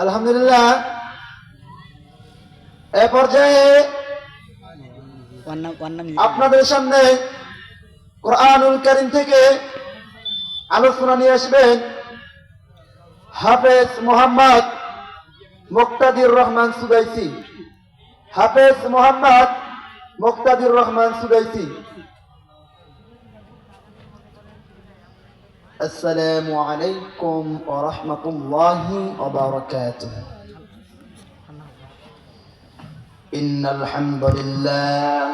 আলহামদুলিল্লাহ এ পর্যায়ে আপনাদের সামনে কোরআনুল কারীম থেকে আলোচনা নিয়ে আসবেন হাফেজ মোহাম্মদ মুক্তাদির রহমান সুদাইসি। হাফেজ মোহাম্মদ মুক্তাদির রহমান সুদাইসি। আসসালামু আলাইকুম ওয়া রাহমাতুল্লাহি ওয়া বারাকাতুহু। ইন্নাল হামদুলিল্লাহ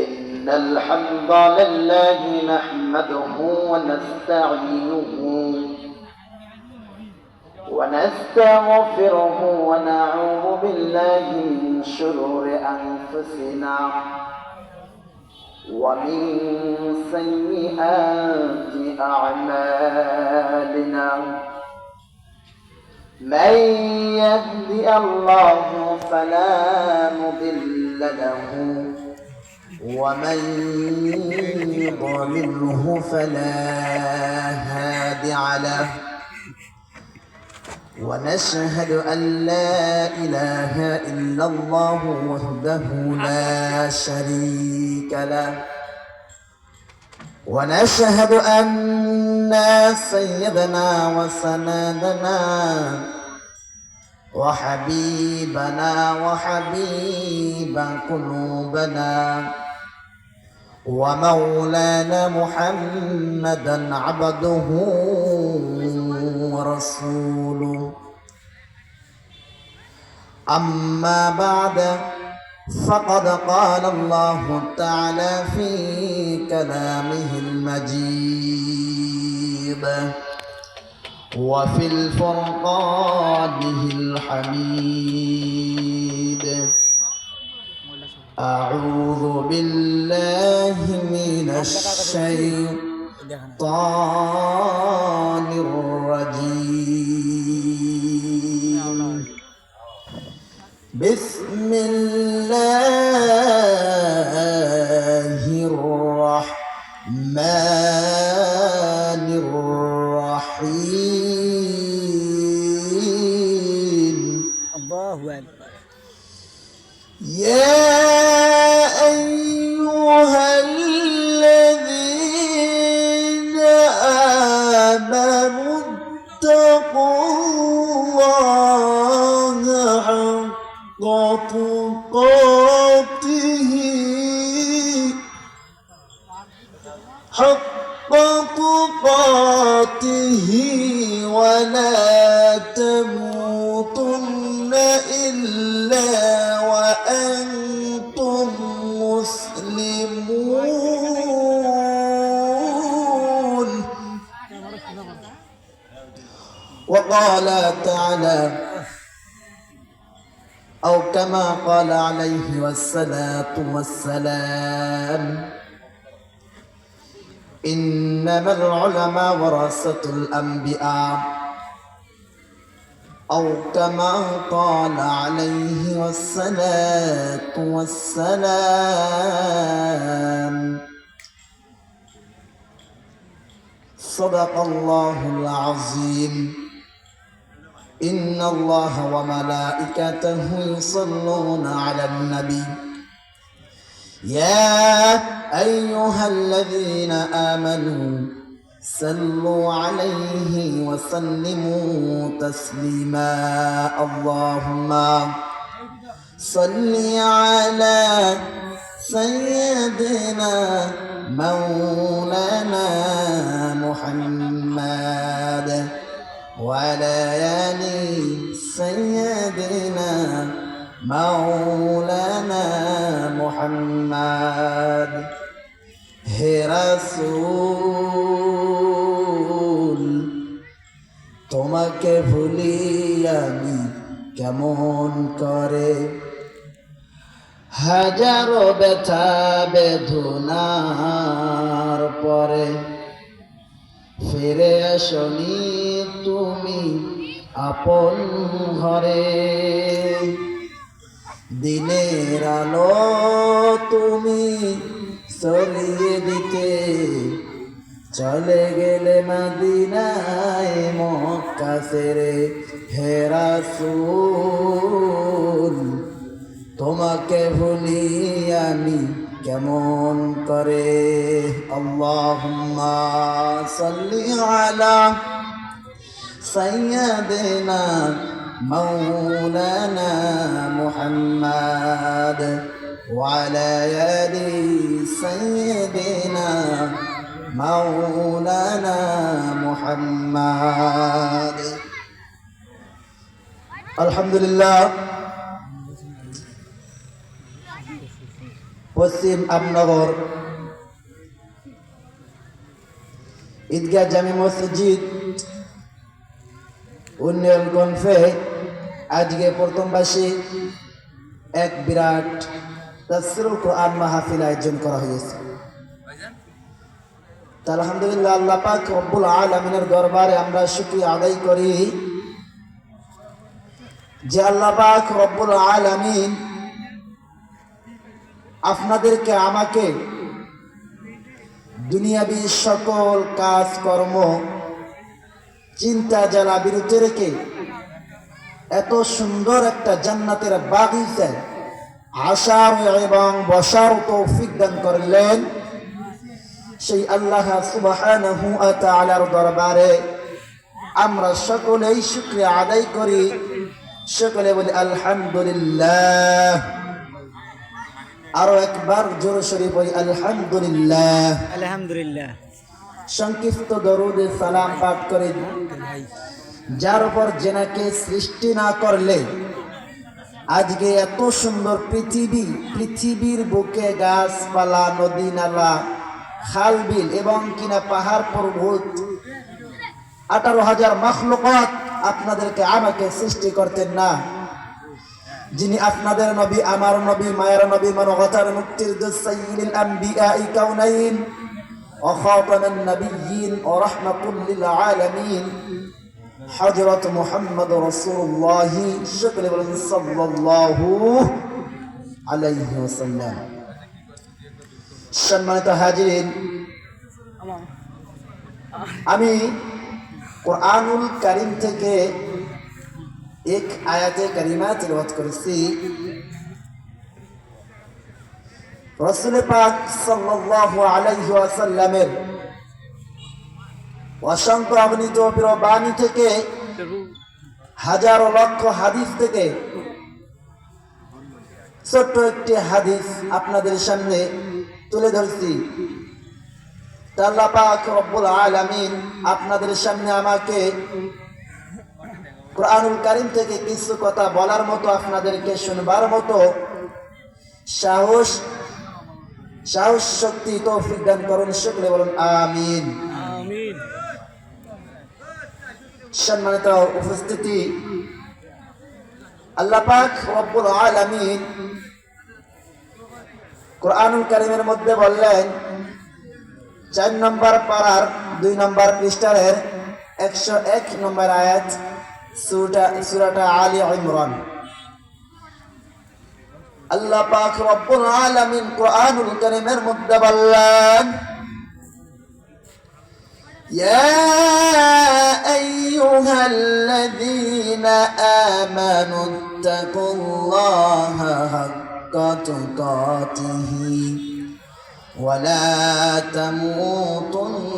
ইন্নাল হামদালিল্লাহি নাহমাদুহু ওয়া নাস্তাঈনুহু ওয়া নাস্তাগফিরুহু ওয়া না'উযু বিল্লাহি মিন শুরুরি আনফুসিনা ومن سيئات أعمالنا من يهدي الله فلا مضل له ومن يضلله فلا هادي له ونشهد أن لا إله إلا الله وحده لا شريك له ونشهد أن سيدنا وسندنا وحبيبنا وحبيب قلوبنا ومولانا محمدا عبده ورسوله أما بعد فقد قال الله تعالى في كلامه المجيد وفي الفرقانه الحميد أعوذ بالله من الشيطان الرجيم بسم الله الرحمن الرحيم الله أكبر يا أيها الذين آمنوا اتقوا الله حق تقاته ولا تموتن إلا وأنتم مسلمون. وقال تعالى أو كما قال عليه الصلاة والسلام إنما العلماء ورثة الأنبياء أو كما قال عليه الصلاة والسلام صدق الله العظيم. إن الله وملائكته يصلون على النبي يا أيها الذين آمنوا صلوا عليه وسلموا تسليما. اللهم صل على سيدنا مولانا محمد وعلى آل سيدنا مولانا محمد. হে রাসূল তোমাকে ভুলি আমি কেমন করে, হাজারো ব্যথা বেদনার পরে ফিরে আসনি তুমি আপন ঘরে। দিনের আলো তুমি ছড়িয়ে দিতে চলে গেলে মদিনায় মক্কা ছেড়ে হে রাসূল তোমাকে ভুলি আমি কেমন করে। আল্লাহুম্মা সাল্লি আলা সাইয়্যিদিনা মাওলানা মুহাম্মাদ ওয়া আলা আলি সাইয়্যিদিনা মাওলানা মুহাম্মাদ। আলহামদুলিল্লাহ, পশ্চিম আমনগর ঈদগাহ জামে মসজিদ উন্নয়ন কনফে আজকে প্রথমবাসী এক বিরাট তাফসীরুল কোরআন মাহফিল আয়োজন করা হয়েছে। আলহামদুলিল্লাহ, আল্লাহ পাক রব্বুল আলামিনের দরবারে আমরা শুকরিয়া আদায় করি যে আল্লাহ পাক রব্বুল আলামিন আপনাদেরকে আমাকে দুনিয়াবী সকল কাজকর্ম চিন্তা জ্বালা বিরুদ্ধে রেখে এত সুন্দর একটা জান্নাতের বাগিচায় আসার এবং বসার তৌফিক দান করলেন। সেই আল্লাহ সুবহানাহু ওয়া তাআলার দরবারে আমরা সকলেই শুকরিয়া আদায় করি। সকলে বলি আলহামদুলিল্লাহ। আরো একবার জোরে সরে বলি আলহামদুলিল্লাহ। আলহামদুলিল্লাহ। সংক্ষিপ্ত দরুদে সালাম পাঠ করে যার উপর জেনাকে সৃষ্টি না করলে আজকে এত সুন্দর পৃথিবীর বুকে গাছপালা, নদী নালা, খাল বিল এবং কিনা পাহাড় পর্বত 18,000 মাখলুকাত আপনাদেরকে আমাকে সৃষ্টি করতেন না। যিনি আপনাদের নবী, আমার নবী, মায়ের নবী, মানবতার মুক্তির দূত, সাইয়্যিদুল আম্বিয়া কাউনাইন ওয়া খাতামুন নাবিয়্যিন ওয়া রাহমাতুল লিল আলামিন হযরত মুহাম্মদ রাসূলুল্লাহ সাল্লাল্লাহু আলাইহি ওয়াসাল্লাম। সম্মানিত হাজিরিন, আমি কোরআনুল কারীম থেকে এক আয়াতে কারিমা তিলাওয়াত করেছি। রাসূল পাক সাল্লাল্লাহু আলাইহি ওয়াসাল্লামের অসংখ্য অগণিত বাণী থেকে, হাজারো লক্ষ হাদিস থেকে ছোট্ট একটি হাদিস আপনাদের সামনে তুলে ধরছি। আল্লাহ পাক রব্বুল আলামিন আপনাদের সামনে আমাকে কোরআনুল কারীম থেকে কিছু কথা বলার মতো, আপনাদেরকে শুনবার মতো সাহস শক্তি তৌফিক দান করুন। সকলে বলুন আমিন। আমিন। সম্মানিত উপস্থিতি, আল্লাহ পাক রব্বুল আলামিন কোরআনুল কারীমের মধ্যে বললেন 4 নম্বর পারার 2 নম্বর পৃষ্ঠার 101 নম্বর আয়াত, সূরাটা আলী ইমরান। আল্লাহ পাক রব্বুল আলামিন কোরআনুল কারীমের মধ্যে বললেন, ইয়া আইয়ুহাল্লাযীনা আমানু তাকুল্লাহা হাক্কা তুকাতিহি ওয়া লা তামুতুন্না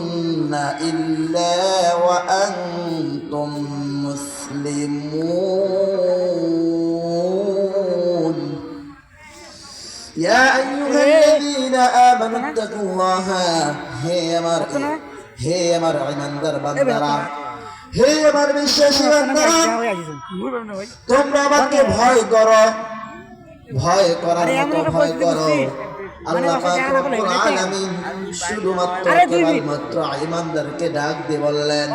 ইল্লা ওয়া আনতুম মুসলিমুন। ইয়া আইয়ুহাল্লাযীনা আমানু তাকুল্লাহা, হে আমার ঈমানদার বান্দারা, হে আমার বিশ্বাসী বান্দারা, তোমরা আমাকে ভয় করো, ভয় করার মতো ভয় করো। আল্লাহ পাক রব্বুল আলামিন শুধুমাত্র কেবলমাত্র ঈমানদারকে ডাক দিয়ে বললেন,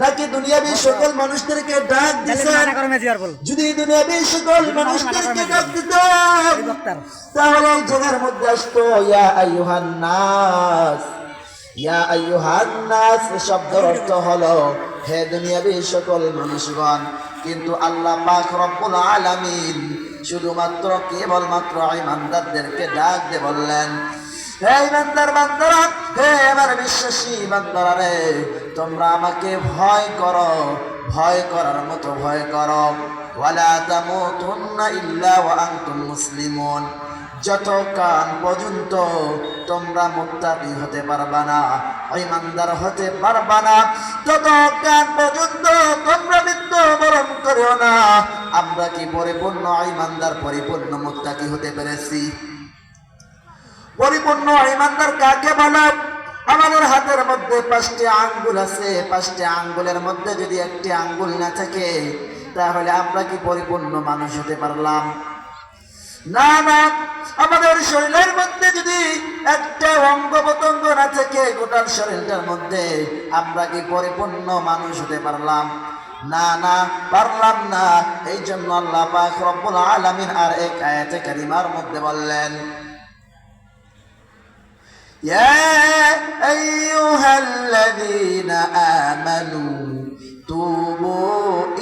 নাকি দুনিয়াবী সকল মানুষদেরকে ডাক দিয়েছেন? যদি দুনিয়াবী সকল মানুষদেরকে ডাক দিতেন তাহলে জগতের মধ্যে আসতো ইয়া আইয়ুহান নাস। ইয়া আইয়ুহান নাস শব্দের অর্থ হলো হে দুনিয়াবী সকল মানুষগণ। কিন্তু আল্লাহ পাক রব্বুল আলামিন শুধুমাত্র কেবলমাত্র ঈমানদারদেরকে ডাক দিয়ে বললেন, হে ইমানদার বান্দারা, হে আমার বিশ্বাসী বান্দারা রে, তোমরা আমাকে ভয় করো, ভয় করার মতো ভয় করো। ওয়ালা তামুতুন্না ইল্লা ওয়া আনতুম মুসলিমুন, যতক্ষণ পর্যন্ত তোমরা মুত্তাকি হতে পারবা না, ঈমানদার হতে পারবা না, ততক্ষণ পর্যন্ত তোমরা মৃত্যুবরণ করিও না। আমরা কি পরিপূর্ণ ঈমানদার, পরিপূর্ণ মুত্তাকি হতে পেরেছি? পরিপূর্ণ ঈমানদার কাকে বলে? আমাদের হাতের মধ্যে 5টি আঙ্গুল আছে, 5টি আঙ্গুলের মধ্যে যদি একটি আঙ্গুল না থাকে, তাহলে আমরা কি পরিপূর্ণ মানুষ হতে পারলাম? না না। আমাদের শরীরের মধ্যে যদি একটা অঙ্গ প্রত্যঙ্গ না থাকে, গোটা শরীরটার মধ্যে, আমরা কি পরিপূর্ণ মানুষ হতে পারলাম? না না, পারলাম না। এই জন্য আল্লাহ পাক রব্বুল আলামিন আর এক আয়াতে কারিমার মধ্যে বললেন, ইয়া আইয়ুহাল্লাযীনা আমানু তুবু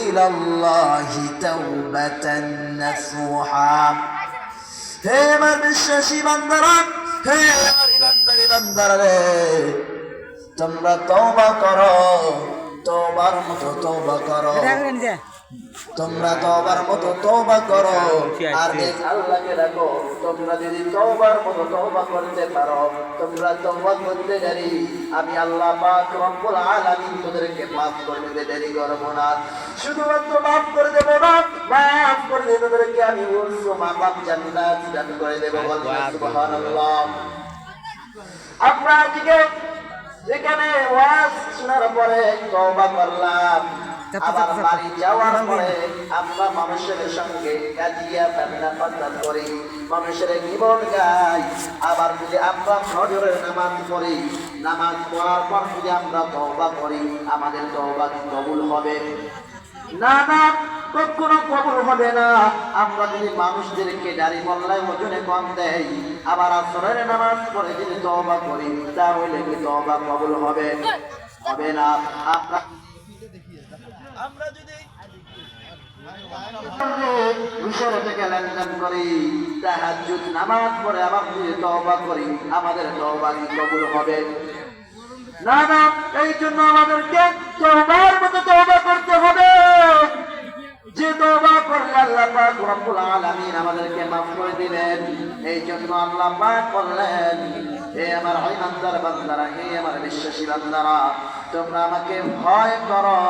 ইলাল্লাহি তাওবাতান নাসুহা। হে আমার বিশ্বাসী বান্দারা, হে আমার ইমানদারি বান্দারা রে, তোমরা তওবা করো, তওবার মতো তওবা করো, তোমরা তওবার মতো তওবা করো। আর এক আল্লাহকে রাখো, তোমরা যদি তওবার মতো তওবা করতে পারো, তোমরা তওবা করতে দেরি, আমি আল্লাহ পাক রব্বুল আলামিন তোমাদেরকে মাফ করে দিতে দেরি করব না। শুধুমাত্র মাফ করে দেব না, মাফ করে দিয়ে তোমাদেরকে আমি মাফ জান্নাত দান করে দেব। সুবহানাল্লাহ। আমরা আজকে যেখানে ওয়াজ শোনার পরে তওবা করলাম, আবার বাড়ি যাওয়ার পরে আমরা মানুষের সঙ্গে কাজিয়া ফান্না ফাসাদ করি, মানুষের জীবন গাই। আবার যদি আমরা ফজরের নামাজ পড়ি, নামাজ পড়ার পর যদি আমরা তওবা করি, আমাদের তওবা কি কবুল হবে? না না, কখনো কবুল হবে না। আমরা যদি মানুষদেরকে দাড়ি মোল্লায় ওজনে কম দেই, আবার আসরের নামাজ পড়ে যদি তওবা করি, তাহলে কি তওবা কবুল হবে? হবে না। আমরা যদি মিশরে থেকে লেনদেন করি, তাহাজ্জুদ নামাজ পড়ে আবার যদি তওবা করি, আমাদের তওবা কি কবুল হবে? না না। এই জন্য আমাদেরকে তওবার মতো তওবা করতে হবে, যে তওবা করলে আল্লাহ পাক রব্বুল আলামিন আমাদেরকে মাফ করে দিবেন। এই জন্য আল্লাহ পাক বললেন, হে আমার ঈমানদার বান্দারা, হে আমার বিশ্বাসী বান্দারা, তোমরা আমাকে ভয় করো,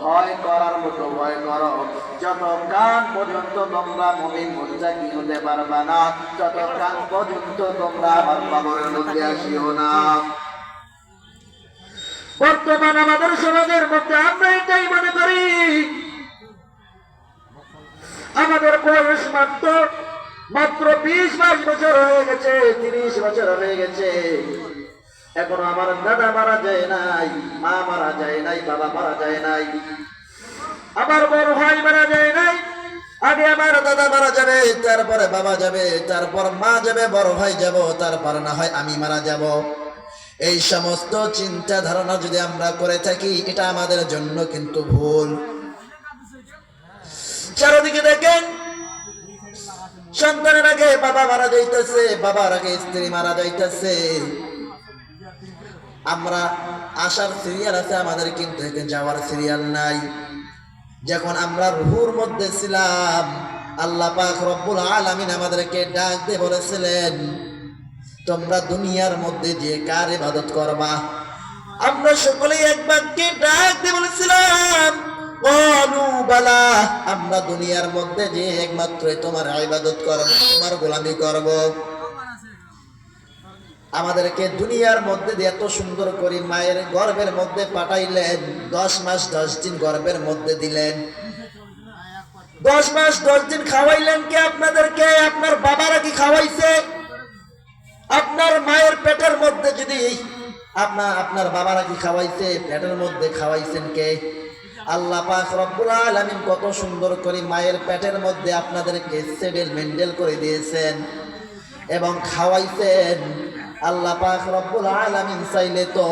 ভয় করার মতো ভয় করো। যতক্ষণ পর্যন্ত তোমরা মুমিন মুত্তাকি হতে পারবা না, ততক্ষণ পর্যন্ত তোমরা আমার কবরের মধ্যে আসিও না। বর্তমান আমাদের সমাজের মধ্যে আমরা এটাই মনে করি, আমাদের বয়স মাত্র 20-22 বছর হয়ে গেছে, 30 বছর হয়ে গেছে, এখনো আমার দাদা মারা যায় নাই, মা মারা যায় নাই, বাবা মারা যায় নাই, আমার বড় ভাই মারা যায় নাই। আগে আমার দাদা মারা যাবে, তারপরে বাবা যাবে, তারপর মা যাবে, বড় ভাই যাব, তারপর না হয় আমি মারা যাব। এই সমস্ত চিন্তা ধারণা যদি আমরা করে থাকি, এটা আমাদের জন্য কিন্তু ভুল। চারদিকে দেখেন, সন্তানের আগে বাবা মারা যাইতেছে, বাবার আগে স্ত্রী মারা যাইতেছে। আমরা আসার সিরিয়াল আছে, আমাদের কিন্তু যাওয়ার সিরিয়াল নাই। যখন আমরা রুহুর মধ্যে ছিলাম, আল্লাহ পাক রব্বুল আলামিন আমাদেরকে ডাক দিয়ে বলেছিলেন, তোমরা দুনিয়ার মধ্যে যে কার ইবাদত করবা? আমরা সকলেই এক বাক্যে ডাক দিয়ে বলেছিলাম, বলু বালা, আমরা দুনিয়ার মধ্যে যে একমাত্র তোমার ইবাদত করব, তোমার গোলামি করব। আমাদেরকে দুনিয়ার মধ্যে এত সুন্দর করে মায়ের গর্ভের মধ্যে পাঠাইলেন, 10 মাস 10 দিন গর্ভের মধ্যে দিলেন, 10 মাস 10 দিন খাওয়াইলেন কে আপনাদেরকে? আপনার বাবারা কি খাওয়াইছে? আপনার মায়ের পেটের মধ্যে যদি আপনার বাবারা কি খাওয়াইছে? পেটের মধ্যে খাওয়াইছেন কে? আল্লাহ পাক রব্বুল আলামিন কত সুন্দর করে মায়ের পেটের মধ্যে আপনাদেরকে সেটেল মেন্টেল করে দিয়েছেন এবং খাওয়াইছেন। আল্লাহ পাক রব্বুল আলামিন চাইলে তো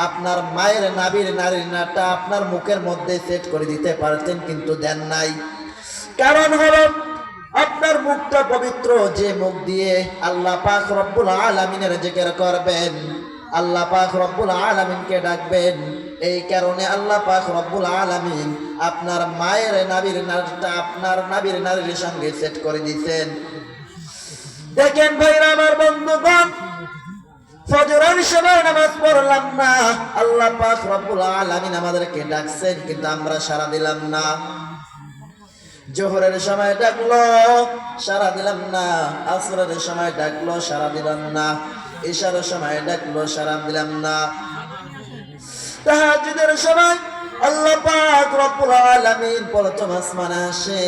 আপনার মায়ের নাভির নারীর নাটা আপনার মুখের মধ্যে সেট করে দিতে পারতেন, কিন্তু দেন নাই। কারণ হলো আপনার মুখটা পবিত্র, যে মুখ দিয়ে আল্লাহ পাক রব্বুল আলামিনের জিকির করবেন, আল্লাহ পাক রব্বুল আলামিনকে ডাকবেন। এই কারণে আল্লাহ পাক রব্বুল আলামিন আপনার মায়ের নাভির নাড়টা আপনার নাভির নাড়ির সঙ্গে সেট করে দিয়েছেন। দেখেন ভাইরা আমার বন্ধুগণ, ফজরের সময় নামাজ পড়লাম না, আল্লাহ পাক রব্বুল আলামিন আমাদেরকে ডাকছেন, কিন্তু আমরা সাড়া দিলাম না। জোহরের সময় ডাকলো, সাড়া দিলাম না। আসরের সময় ডাকলো, সাড়া দিলাম না। ইশার সময় ডাকলো, সাড়া দিলাম না। তাহাজ্জুদের সময় আল্লাহ পাক রব্বুল আলামিন প্রথম আসমানে আসে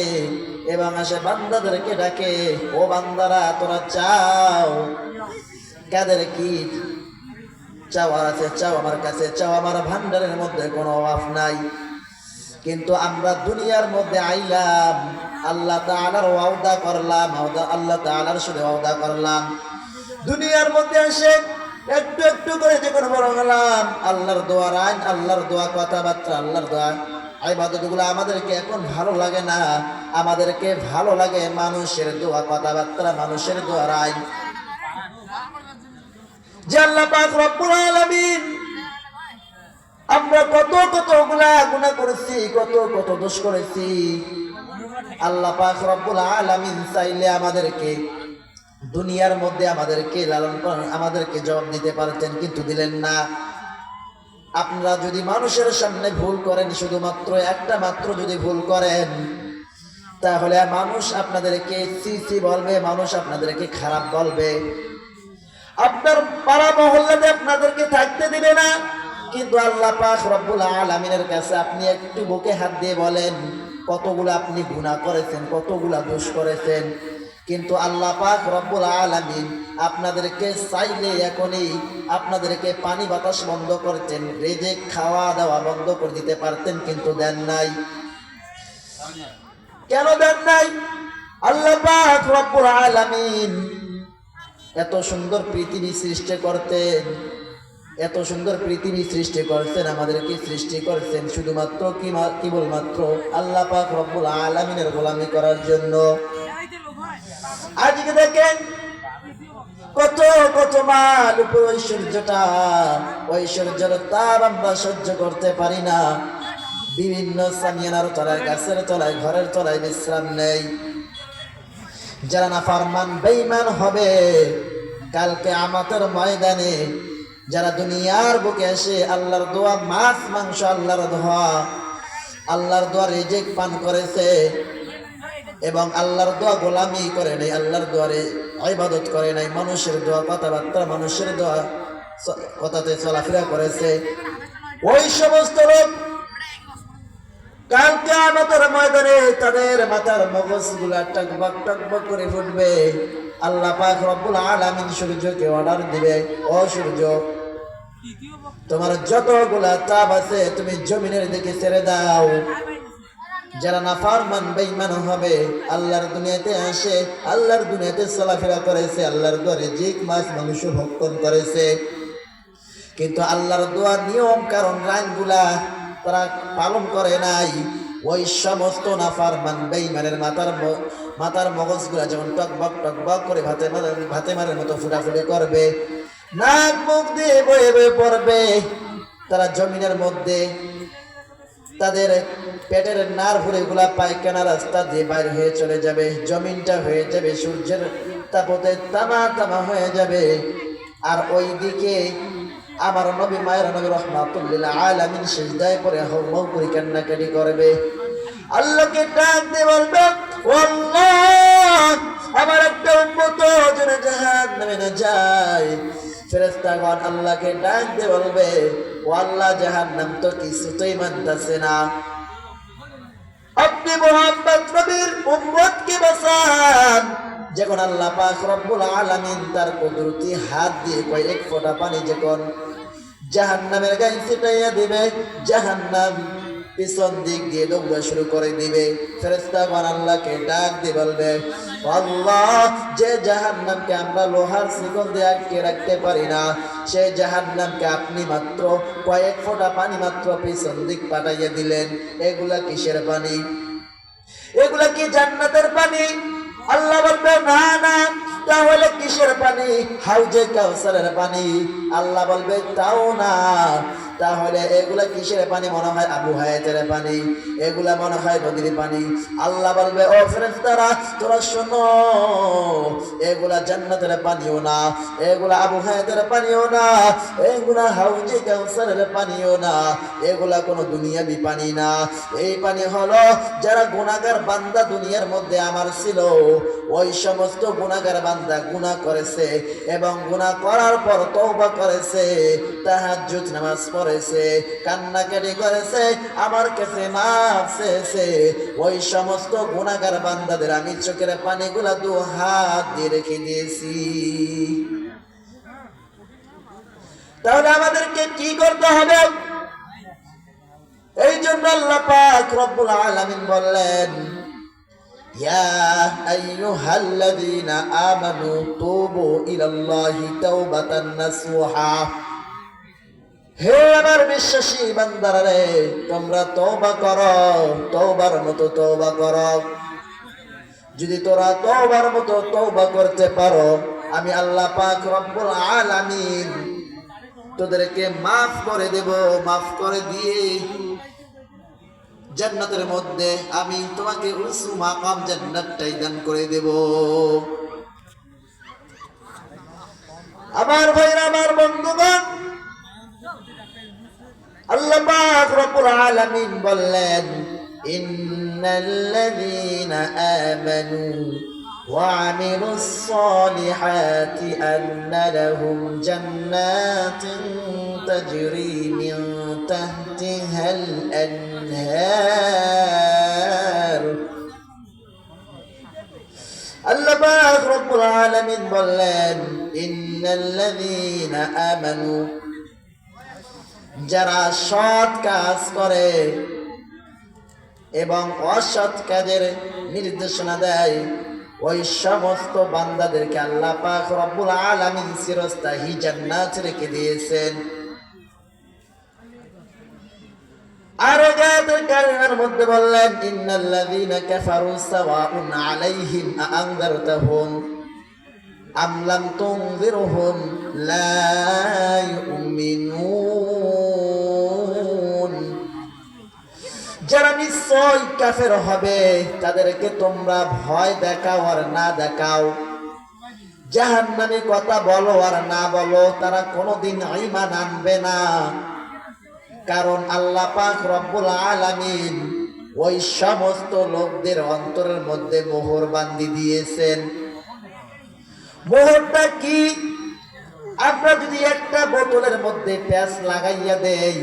এবং আসে বান্দাদেরকে ডাকে, ও বান্দারা তোরা চাও, কাদের কি চাওয়া আছে চাও আমার কাছে, চাও, আমার ভান্ডারের মধ্যে কোনো অভাব নাই। কিন্তু আমরা দুনিয়ার মধ্যে আইলাম, আল্লাহ তাআলার ওয়াদা করলাম, আল্লাহ তাআলার সাথে ওয়াদা করলাম। দুনিয়ার মধ্যে এসে একটু একটু করে যখন বড় হলাম, আল্লাহর দোয়ার আইন, আল্লাহর দোয়া, কথাবার্তা, আল্লাহর দোয়া, ইবাদতগুলো আমাদেরকে এখন ভালো লাগে না। আমাদেরকে ভালো লাগে মানুষের দোয়া, কথাবার্তা, মানুষের দোয়ার আইন। যে আল্লাহ পাক রব্বুল আলামিন, আমরা কত গুনাহ করেছি, কত দোষ করেছি। আল্লাহ পাক রব্বুল আলামিন চাইলে আমাদেরকে দুনিয়ার মধ্যে আমাদেরকে লালন পালন, আমাদেরকে জবাব দিতে পারতেন, কিন্তু দিলেন না। আপনারা যদি মানুষের সামনে ভুল করেন, শুধুমাত্র একটা মাত্র যদি ভুল করেন, তাহলে মানুষ আপনাদেরকে সি বলবে, মানুষ আপনাদেরকে খারাপ বলবে, আপনার পাড়া মহল্লাতে আপনাদেরকে থাকতে দিবে না। কিন্তু আল্লাহ পাক রব্বুল আলামিনের কাছে আপনি একটু বুকে হাত দিয়ে বলেন, কতগুলো আপনি গুনাহ করেছেন, কতগুলা দোষ করেছেন, কিন্তু আল্লাহ পাক রব্বুল আলামিন আপনাদেরকে চাইলে এখনই আপনাদেরকে পানি বাতাস বন্ধ করতেন, রিজিক খাওয়া দাওয়া বন্ধ করে দিতে পারতেন, কিন্তু দেন নাই। কেন দেন নাই? আল্লাহ পাক রব্বুল আলামিন এত সুন্দর পৃথিবী সৃষ্টি করতেন, এত সুন্দর পৃথিবী সৃষ্টি করছেন, আমাদেরকে সৃষ্টি করছেন শুধুমাত্র কেবলমাত্র আল্লাহ পাক রব্বুল আলামিনের গোলামি করার জন্য। আজকে দেখেন কত মাল উপর ঐশ্বর্যের তাপ আমরা সহ্য করতে পারি না। বিভিন্ন সামিয়ানার তলায়, গাছের তলায়, ঘরের তলায় বিশ্রাম নেই। যারা নাফরমান বেঈমান হবে কালকে কিয়ামতের ময়দানে, যারা দুনিয়ার বুকে এসে আল্লাহর দোয়া, মাছ মাংস, আল্লাহর দোয়া রিজিক পান করেছে এবং আল্লাহর দোয়া গোলামি করে নাই, আল্লাহর দোয়ারে ইবাদত করে নাই, মানুষের দোয়া, কথাবার্তা, মানুষের দোয়া, কথাতে চলাফেরা করেছে, ওই সমস্ত লোক কাল কিয়ামতের ময়দানে তাদের মাথার মগজগুলা টকবক টকবক করে ফুটবে। আল্লাহ পাক রব্বুল আলামিন সূর্যকে অর্ডার দিবে, ও সূর্য, তোমার যতগুলা তাপ আছে তুমি জমিনের দিকে ছেড়ে দাও। যারা নাফরমান বেঈমান হবে, আল্লাহর দুনিয়াতে আসে, আল্লাহর দুনিয়াতে চলাফেরা করেছে, আল্লাহর দোয়ারে জিক মাছ মাংস ভক্ষণ করেছে, কিন্তু আল্লাহর দোয়ার নিয়ম কারণ আইনগুলা তারা পালন করে নাই, ওই সমস্ত নাফরমান বেঈমানের মাথার মগজগুলা যেমন টকবক করে ভাতে মারের মতো ফুটাফুটি করবে, নাক মুখ দিয়ে বয়ে বয়ে পড়বে। তারা জমিনের মধ্যে তাদের পেটের নার্ভুর এগুলা পায়খানা রাস্তা দিয়ে বাইরে হয়ে চলে যাবে, জমিনটা হয়ে যাবে সূর্যের তাপতে তামা হয়ে যাবে। আর ওই দিকে আমার নবী, মায়ের নবী রাহমাতুল লিল আলামিন সিজদায় পড়ে হাউমাউ করে কান্নাকাটি করবে, আল্লাহকে ডাক দিয়ে বলবে, ও আল্লাহ, আমার একটা উম্মত যেন জাহান্নামে না যায়। ফেরেশতাগণ আল্লাহকে ডাক দিয়ে বলবে, ও আল্লাহ, জাহান্নাম তো কিছুতেই মানতেছে না, আপনি মুহাম্মদ নবীর উম্মতকে বাঁচান। যখন আল্লাহ পাক রব্বুল আলামিন তার কুদরতি হাত দিয়ে কয়েক ফোঁটা পানি যখন জাহান্নামের গায়ে ছিটাইয়া দিবে, জাহান্নাম পিছন দিক দিয়ে দৌড়া শুরু করে দিবে। ফেরেশতাগণ আল্লাহকে ডাক দিয়ে বলবে, আল্লাহ, যে জাহান্নামকে আমরা লোহার শিকল দিয়ে আটকে রাখতে পারি না, সেই জাহান্নামকে আপনি মাত্র কয়েক ফোঁটা পানি মাত্র পিছন দিক পাঠাইয়া দিলেন। এগুলা কিসের পানি? এগুলা কি জান্নাতের পানি? আল্লাহ বলবে না না, তাহলে কিসের পানি? হাউজে কাউসারের পানি। আল্লাহ বলবে তাও না, তাহলে এগুলা কিসের পানি? মনে হয় আবু হায়াতের পানি, এগুলা মনে হয় নদীর পানি। আল্লাহ বলবে ও ফেরেশতারা, তোরা শোনো, এগুলা জান্নাতের পানিও না, এগুলা আবু হায়াতের পানিও না, এগুলা হাউজে কাউসারের পানিও না, এগুলা কোনো দুনিয়াবি পানি না। এই পানি হলো যারা গুনাহগার বান্দা দুনিয়ার মধ্যে আমার ছিল, ওই সমস্ত গুনাহগার বান্দা গুনাহ করেছে এবং গুনাহ করার পর তওবা করেছে, তাহাজ্জুদ নামাজ পড়েছে, কান্নাকাটি করেছে, আমার কাছে মাফ চেয়েছে, ওই সমস্ত গুনাহগার বান্দাদের আমি চোখের পানিগুলা দু হাত দিয়ে রেখে দিয়েছি। তাহলে আমাদেরকে কি করতে হবে? এই জন্য আল্লাহ পাক রব্বুল আলামিন বললেন, ইয়া আইয়ুহাল্লাযীনা আমানু তুবু ইলাল্লাহি তাওবাতান নাসুহা। হে আমার বিশ্বাসী বান্দারা রে, তোমরা তওবা করো, তওবার মতো তওবা করো। যদি তোরা তওবার মতো তওবা করতে পারো, আমি আল্লাহ পাক রব্বুল আলামিন তোদেরকে মাফ করে দেব। মাফ করে দিয়ে জান্নাতের মধ্যে আমি তোমাকে উঁচু মাকাম জান্নাতটাই দান করে দেব। আমার ভাইরা, আমার বন্ধুগণ, আল্লাহ পাক রব্বুল আলামিন বললেন, ইন্নাল্লাযীনা আমানু ওয়া আমিলুস সালিহাতি আন্না লাহুম জান্নাতিন তাজরি মিন তাহতিহাল আনহার। আল্লাহ পাক রব্বুল আলামিন বললেন, ইন্নাল্লাযীনা আমানু, যারা সৎ কাজ করে এবং অসৎ কাজের নির্দেশনা দেয়, ওই সমস্ত বান্দাদেরকে আল্লাহ পাক রব্বুল আলামিন চিরস্থায়ী জান্নাত রেখে দিয়েছেন। আর আয়াতের কারিমার মধ্যে বললেন, ইন্নাল্লাযীনা কাফারু সাওয়াউন আলাইহিম আআনযারতাহুম আম লাম তুনযিরহুম লা ইউমিনুন। যারা নিশ্চয় কাফের হবে, তাদেরকে তোমরা ভয় দেখাও আর না দেখাও, জাহান্নামী কথা বলো আর না বলো, তারা কোনোদিন ঈমান আনবে না। কারণ আল্লাহ পাক রব্বুল আলামিন ওই সমস্ত লোকদের অন্তরের মধ্যে মোহর বান্ধি দিয়েছেন। মোহরটা কি? আমরা যদি একটা বোতলের মধ্যে প্যাঁচ লাগাইয়া দেই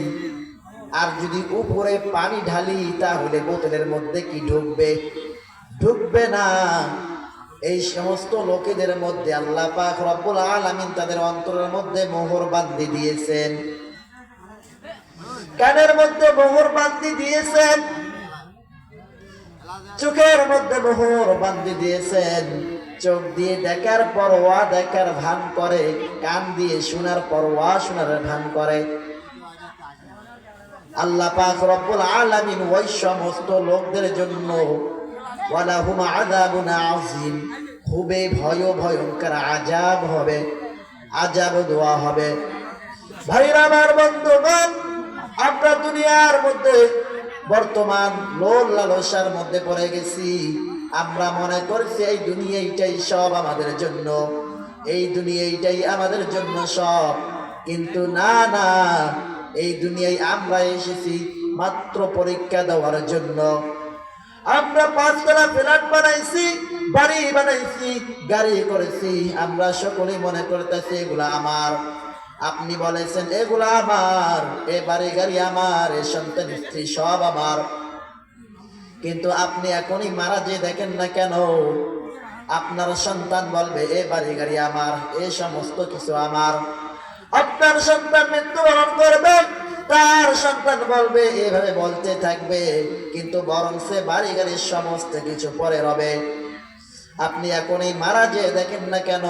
আর যদি উপরে পানি ঢালি, তাহলে বোতলের মধ্যে কি ঢুকবে? ঢুকবে না। এই সমস্ত লোকেদের মধ্যে আল্লাহ পাক রব্বুল আলামিন তাদের অন্তরের মধ্যে মোহর বান্ধি দিয়েছেন, কানের মধ্যে মোহর বান্ধি দিয়েছেন, চোখের মধ্যে মোহর বান্ধি দিয়েছেন। চোখ দিয়ে দেখার পরোয়া দেখার ভান করে, কান দিয়ে শোনার পরোয়া শোনার ভান করে। আল্লাহ পাক রব্বুল আলামিন ওই সমস্ত লোকদের জন্য ওয়ালাহুম আযাবুন আযীম, খুবই ভয়ঙ্কর আযাব হবে, আযাব দেওয়া হবে। ভাইরা আমার, বন্ধুগণ, আমরা দুনিয়ার মধ্যে বর্তমান লোভ লালসার মধ্যে পড়ে গেছি। আমরা মনে করছি এই দুনিয়াটাই সব আমাদের জন্য, এই দুনিয়াটাই আমাদের জন্য সব। কিন্তু না না, এই দুনিয়ায় আমরা এসেছি মাত্র পরীক্ষা দেওয়ার জন্য। আমরা 5 তলা ফ্ল্যাট বানাইছি, বাড়ি বানাইছি, গাড়ি করেছি, আমরা সকলেই মনে করতেছি এগুলা আমার। আপনি বলেছেন এগুলা আমার, এ বাড়ি গাড়ি আমার, এ সন্তান স্ত্রী সব আমার। কিন্তু আপনি এখনই মারা যে দেখেন না কেন, আপনার সন্তান বলবে এ বাড়ি গাড়ি আমার, এ সমস্ত কিছু আমার। আপনার সন্তান মৃত্যুবরণ করবে, তার সন্তান বলবে, এভাবে বলতে থাকবে, কিন্তু বরং সে বাড়ি গাড়ির সমস্ত কিছু পরে রবে। আপনি এখনই মারা যে দেখেন না কেন,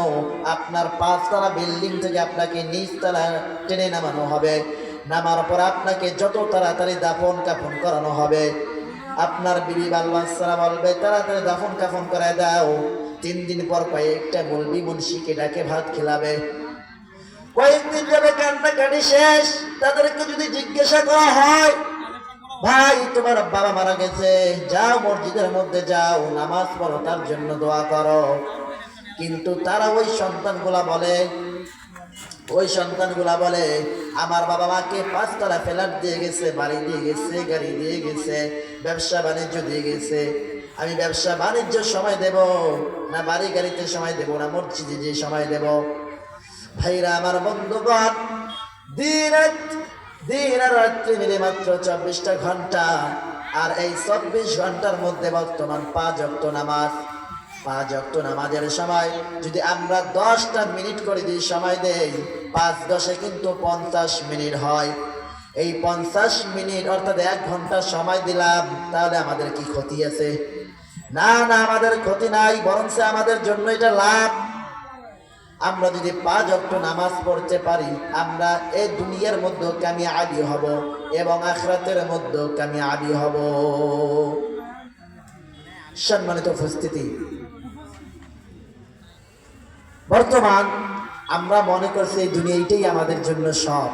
আপনার 5 তলা বিল্ডিং থেকে আপনাকে নিচতলা টেনে নামানো হবে। নামার পর আপনাকে যত তাড়াতাড়ি দাফন কাফন করানো হবে। আপনার বিবি বাল বাচ্চারা বলবে তাড়াতাড়ি দাফন কাফন করায় দাও। 3 দিন পর কয়েকটা মৌলবি মুন্সিকে ডাকে ভাত খেলাবে। কয়েকদিন যাবে কান্নাকাটি শেষ। তাদেরকে যদি জিজ্ঞাসা করা হয়, ভাই তোমার বাবা মারা গেছে, যাও মসজিদের মধ্যে যাও, নামাজ পড়ো, তার জন্য দোয়া করো। কিন্তু তারা ওই সন্তানগুলা বলে আমার বাবা মাকে 5 তলা ফ্ল্যাট দিয়ে গেছে, বাড়ি দিয়ে গেছে, গাড়ি দিয়ে গেছে, ব্যবসা বাণিজ্য দিয়ে গেছে। আমি ব্যবসা বাণিজ্য সময় দেব না, বাড়ি গাড়িতে সময় দেব না, মসজিদে যে সময় দেব? ভাইরা আমার, বন্ধুগণ, দিন আর রাত্রি মিলে মাত্র 24টা ঘন্টা। আর এই 24 ঘন্টার মধ্যে বর্তমান 5 ওয়াক্ত নামাজ। 5 ওয়াক্ত নামাজের সময় যদি আমরা 10টা মিনিট করে দিয়ে সময় দেই, 5×10 কিন্তু 50 মিনিট হয়। এই 50 মিনিট অর্থাৎ 1 ঘন্টা সময় দিলাম, তাহলে আমাদের কি ক্ষতি আছে? না, আমাদের ক্ষতি নাই, বরং আমাদের জন্য এটা লাভ। আমরা যদি 5 ওয়াক্ত নামাজ পড়তে পারি, আমরা এই দুনিয়ার মধ্যে কামিয়াবি হব এবং আখিরাতের মধ্যে কামিয়াবি হব। সম্মানিত উপস্থিতি, বর্তমান আমরা মনে করছি এই দুনিয়াটাই আমাদের জন্য সব।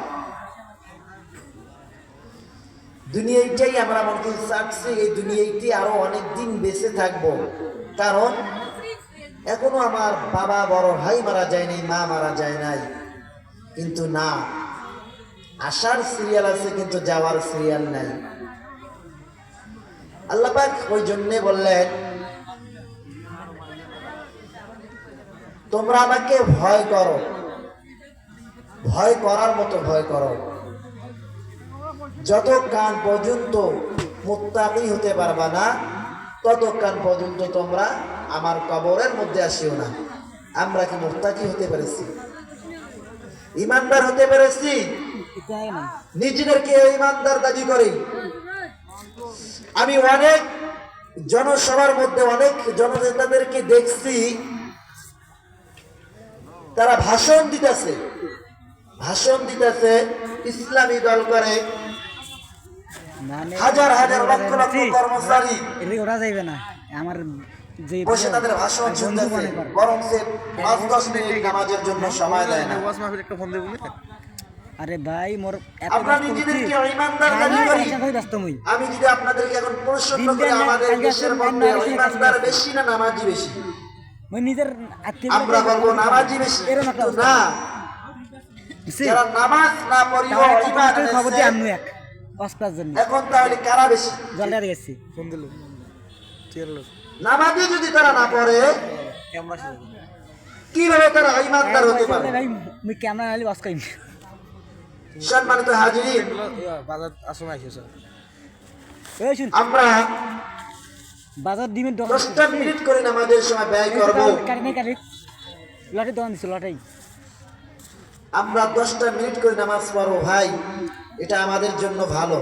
দুনিয়াটাই আমরা মনে করছি চাচ্ছি এই দুনিয়াটি আরো অনেক দিন বেঁচে থাকবো, কারণ এখনো আমার বাবা বড় ভাই মারা যায় নাই, মা মারা যায় নাই। কিন্তু না, আসার সিরিয়াল আছে কিন্তু যাওয়ার সিরিয়াল নাই। আল্লাহ পাক ওই জন্যে বললেন, তোমরা আমাকে ভয় করো, ভয় করার মতো ভয় করো। যতক্ষণ পর্যন্ত মুত্তাকি হতে পারবা না, ততক্ষণ পর্যন্ত তোমরা আমার কবরের মধ্যে আসিও না। আমরা কি মুত্তাকি হতে পেরেছি? ইমানদার হতে পেরেছি? নিজেদেরকে ইমানদার দাবি করি। আমি অনেক জনসভার মধ্যে অনেক জননেতাদেরকে দেখছি, তারা ভাষণ দিতেছে, ইসলামী দল করে, হাজার হাজার লক্ষ লক্ষ কর্মচারী ওরা যাইবে না আমার যে বসে তাদের ভাষণ শুনতেছে, বরং সে 5-10 মিনিট নামাজের জন্য সময় দেয় না। আরে ভাই, মোর আমরা নিজেদেরকে ইমানদার দাবি করি। আমি যদি আপনাদেরকে এখন প্রশ্ন করি, আমাদের দেশের মধ্যে ইমানদার বেশি না নামাজি বেশি? আমরা বলবো নামাজি বেশি। কিন্তু না, যারা নামাজ না পড়িও ঈমান এনেছে, এখন তাহলে কারা বেশি? নামাজে যদি তারা না পড়ে, কিভাবে তারা ঈমানদার হতে পারে? সম্মানিত হাজিরিন, আমরা 10টা মিনিট করে নামাজের সময় ব্যয় করব। আমরা 10টা মিনিট করে নামাজ পড়বো। ভাই, এটা আমাদের জন্য ভালো।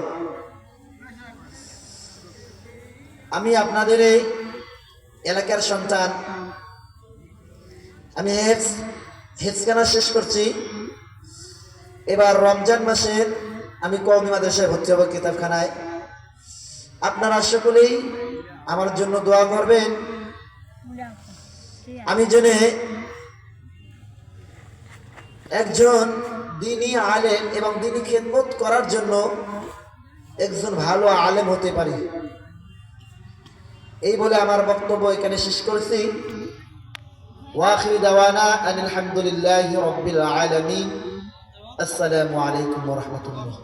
আমি আপনাদের এই এলাকার সন্তান, আমি হেফজখানা শেষ করছি। এবার রমজান মাসে আমি কওমি মাদ্রাসায় ভর্তি হব কিতাবখানায়। আপনারা সকলেই আমার জন্য দোয়া করবেন। আমি যেন একজন দ্বীনি আলেম এবং দ্বীনি খেদমত করার জন্য একজন ভালো আলেম হতে পারি, এই বলে আমার বক্তব্য এখানে শেষ করছি। ওয়াখির দাওয়ানা আলহামদুলিল্লাহি রাব্বিল আলামিন। আসসালামু আলাইকুম ওয়া রাহমাতুল্লাহ।